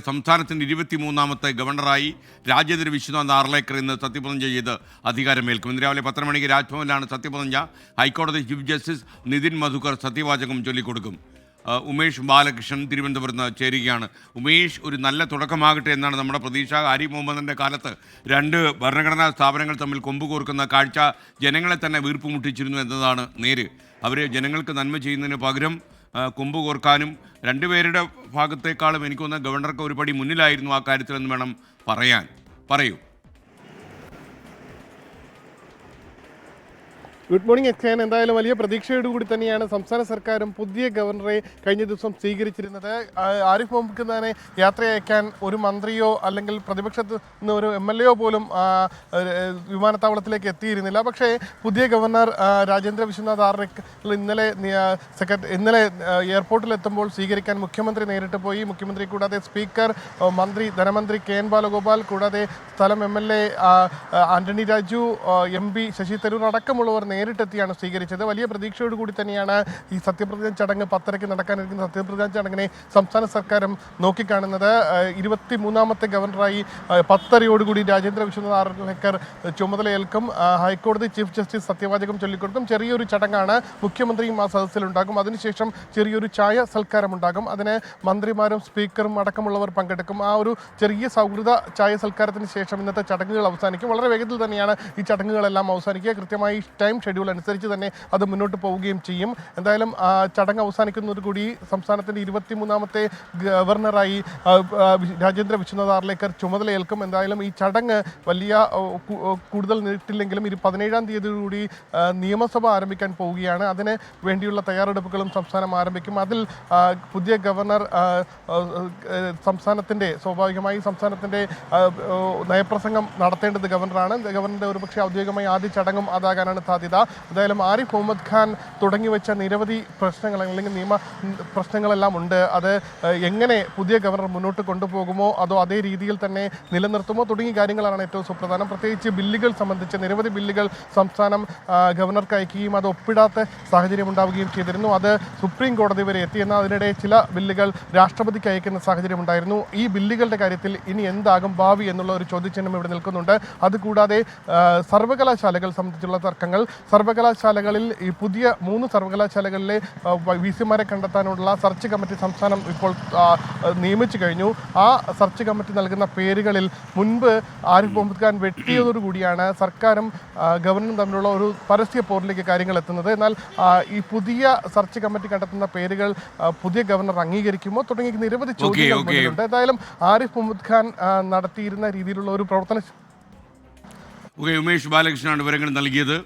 സംസ്ഥാനത്തിൻ്റെ 23ാമത്തെ ഗവർണറായി രാജേന്ദ്ര വിശ്വനാഥ് ആർലേക്കർ ഇന്ന് സത്യപ്രതിജ്ഞ ചെയ്ത് അധികാരമേൽക്കും. ഇന്ന് രാവിലെ 10 മണിക്ക് രാജ്ഭവനിലാണ് സത്യപ്രതിജ്ഞ. ഹൈക്കോടതി ചീഫ് ജസ്റ്റിസ് നിതിൻ മധുക്കർ സത്യവാചകം ചൊല്ലിക്കൊടുക്കും. ഉമേഷ് ബാലകൃഷ്ണൻ തിരുവനന്തപുരത്ത് ചേരുകയാണ്. ഉമേഷ്, ഒരു നല്ല തുടക്കമാകട്ടെ എന്നാണ് നമ്മുടെ പ്രതീക്ഷ. ആരിഫ് മുഹമ്മദിൻ്റെ കാലത്ത് 2 ഭരണഘടനാ സ്ഥാപനങ്ങൾ തമ്മിൽ കൊമ്പുകോർക്കുന്ന കാഴ്ച ജനങ്ങളെ തന്നെ വീർപ്പുമുട്ടിച്ചിരുന്നു എന്നതാണ് നേര്. അവർ ജനങ്ങൾക്ക് നന്മ ചെയ്യുന്നതിന് പകരം കൊമ്പ് കോർക്കാനും രണ്ടുപേരുടെ ഭാഗത്തേക്കാളും എനിക്ക് തോന്നുന്ന ഗവർണർക്ക് ഒരു പടി മുന്നിലായിരുന്നു ആ കാര്യത്തിലെന്ന് വേണം പറയാൻ. പറയൂ. Good morning എക്സാൻ. എന്തായാലും വലിയ പ്രതീക്ഷയോടുകൂടി തന്നെയാണ് സംസ്ഥാന സർക്കാരും പുതിയ ഗവർണറെ കഴിഞ്ഞ ദിവസം സ്വീകരിച്ചിരുന്നത്. ആരിഫ് മുഹമ്മദ് ഖാനെ യാത്രയയക്കാൻ ഒരു മന്ത്രിയോ അല്ലെങ്കിൽ പ്രതിപക്ഷത്ത് നിന്ന് ഒരു MLA പോലും വിമാനത്താവളത്തിലേക്ക് എത്തിയിരുന്നില്ല. പക്ഷേ പുതിയ ഗവർണർ രാജേന്ദ്ര വിശ്വനാഥ് ആർലേക്കർ ഇന്നലെ എയർപോർട്ടിലെത്തുമ്പോൾ സ്വീകരിക്കാൻ മുഖ്യമന്ത്രി നേരിട്ട് പോയി. മുഖ്യമന്ത്രി കൂടാതെ സ്പീക്കർ, ധനമന്ത്രി KN ബാലഗോപാൽ, കൂടാതെ സ്ഥലം MLA ആന്റണി രാജു, MP ശശി തരൂർ അടക്കമുള്ളവർ നേരിട്ടെത്തിയാണ് സ്വീകരിച്ചത്. വലിയ പ്രതീക്ഷയോടുകൂടി തന്നെയാണ് ഈ സത്യപ്രതിജ്ഞ ചടങ്ങ് 10:30 നടക്കാനിരിക്കുന്ന സത്യപ്രതിജ്ഞ ചടങ്ങിനെ സംസ്ഥാന സർക്കാരും നോക്കിക്കാണുന്നത്. 23ാമത്തെ ഗവർണറായി 10:30 രാജേന്ദ്ര വിശ്വനാഥ് ആർലേക്കർ ചുമതലയേൽക്കും. ഹൈക്കോടതി ചീഫ് ജസ്റ്റിസ് സത്യവാചകം ചൊല്ലിക്കൊടുക്കും. ചെറിയൊരു ചടങ്ങാണ്. മുഖ്യമന്ത്രിയും ആ സദസ്സിലുണ്ടാകും. അതിനുശേഷം ചെറിയൊരു ചായ സൽക്കാരമുണ്ടാകും. അതിന് മന്ത്രിമാരും സ്പീക്കറും അടക്കമുള്ളവർ പങ്കെടുക്കും. ആ ഒരു ചെറിയ സൗഹൃദ ചായ സൽക്കാരത്തിന് ശേഷം ഇന്നത്തെ ചടങ്ങുകൾ അവസാനിക്കും. വളരെ വേഗത്തിൽ തന്നെയാണ് ഈ ചടങ്ങുകളെല്ലാം അവസാനിക്കുക. കൃത്യമായി ടൈം ഷെഡ്യൂൾ അനുസരിച്ച് തന്നെ അത് മുന്നോട്ട് പോവുകയും ചെയ്യും. എന്തായാലും ചടങ്ങ് അവസാനിക്കുന്നതോടുകൂടി സംസ്ഥാനത്തിൻ്റെ 23ാമത്തെ ഗവർണറായി രാജേന്ദ്ര വിശ്വനാഥ് ആർലേക്കർ ചുമതലയേൽക്കും. എന്തായാലും ഈ ചടങ്ങ് കൂടുതൽ നീട്ടില്ലെങ്കിലും 17-ാം തീയതി കൂടി നിയമസഭ ആരംഭിക്കാൻ പോവുകയാണ്. അതിന് വേണ്ടിയുള്ള തയ്യാറെടുപ്പുകളും സംസ്ഥാനം ആരംഭിക്കും. അതിൽ പുതിയ ഗവർണർ സ്വാഭാവികമായി സംസ്ഥാനത്തിൻ്റെ നയപ്രസംഗം നടത്തേണ്ടത് ഗവർണറാണ്. ഗവർണറുടെ ഒരുപക്ഷെ ഔദ്യോഗികമായി ആദ്യ ചടങ്ങും അതാകാനാണ് സാധ്യത. എന്തായാലും ആരിഫ് മുഹമ്മദ് ഖാൻ തുടങ്ങിവെച്ച നിരവധി പ്രശ്നങ്ങൾ അല്ലെങ്കിൽ നിയമ പ്രശ്നങ്ങളെല്ലാം ഉണ്ട്. അത് എങ്ങനെ പുതിയ ഗവർണർ മുന്നോട്ട് കൊണ്ടുപോകുമോ അതോ അതേ രീതിയിൽ തന്നെ നിലനിർത്തുമോ തുടങ്ങിയ കാര്യങ്ങളാണ് ഏറ്റവും സുപ്രധാനം. പ്രത്യേകിച്ച് ബില്ലുകൾ സംബന്ധിച്ച് നിരവധി ബില്ലുകൾ സംസ്ഥാനം ഗവർണർക്ക് അയക്കുകയും അത് ഒപ്പിടാത്ത സാഹചര്യം ഉണ്ടാവുകയും ചെയ്തിരുന്നു. അത് സുപ്രീം കോടതി വരെ എത്തി. എന്നാൽ അതിനിടെ ചില ബില്ലുകൾ രാഷ്ട്രപതിക്ക് അയക്കുന്ന സാഹചര്യം ഉണ്ടായിരുന്നു. ഈ ബില്ലുകളുടെ കാര്യത്തിൽ ഇനി എന്താകും ഭാവി എന്നുള്ള ഒരു ചോദ്യചിഹ്നം ഇവിടെ നിൽക്കുന്നുണ്ട്. അതുകൂടാതെ സർവകലാശാലകൾ സംബന്ധിച്ചുള്ള തർക്കങ്ങൾ, സർവകലാശാലകളിൽ ഈ പുതിയ 3 സർവകലാശാലകളിലെ VC-മാരെ കണ്ടെത്താനുള്ള സെർച്ച് കമ്മിറ്റി സംസ്ഥാനം ഇപ്പോൾ നിയമിച്ചു കഴിഞ്ഞു. ആ സെർച്ച് കമ്മിറ്റി നൽകുന്ന പേരുകളിൽ മുൻപ് ആരിഫ് മുഹമ്മദ് ഖാൻ വെട്ടിയതോടുകൂടിയാണ് സർക്കാരും ഗവർണറും തമ്മിലുള്ള ഒരു പരസ്യ പോരിലേക്ക് കാര്യങ്ങൾ എത്തുന്നത്. എന്നാൽ ഈ പുതിയ സെർച്ച് കമ്മിറ്റി കണ്ടെത്തുന്ന പേരുകൾ പുതിയ ഗവർണർ അംഗീകരിക്കുമോ തുടങ്ങിയ നിരവധി ചോദ്യങ്ങളുണ്ട്. എന്തായാലും ആരിഫ് മുഹമ്മദ് ഖാൻ നടത്തിയിരുന്ന രീതിയിലുള്ള ഒരു പ്രവർത്തന ഉമേഷ് ബാലകൃഷ്ണനാണ് വിവരങ്ങൾ നൽകിയത്.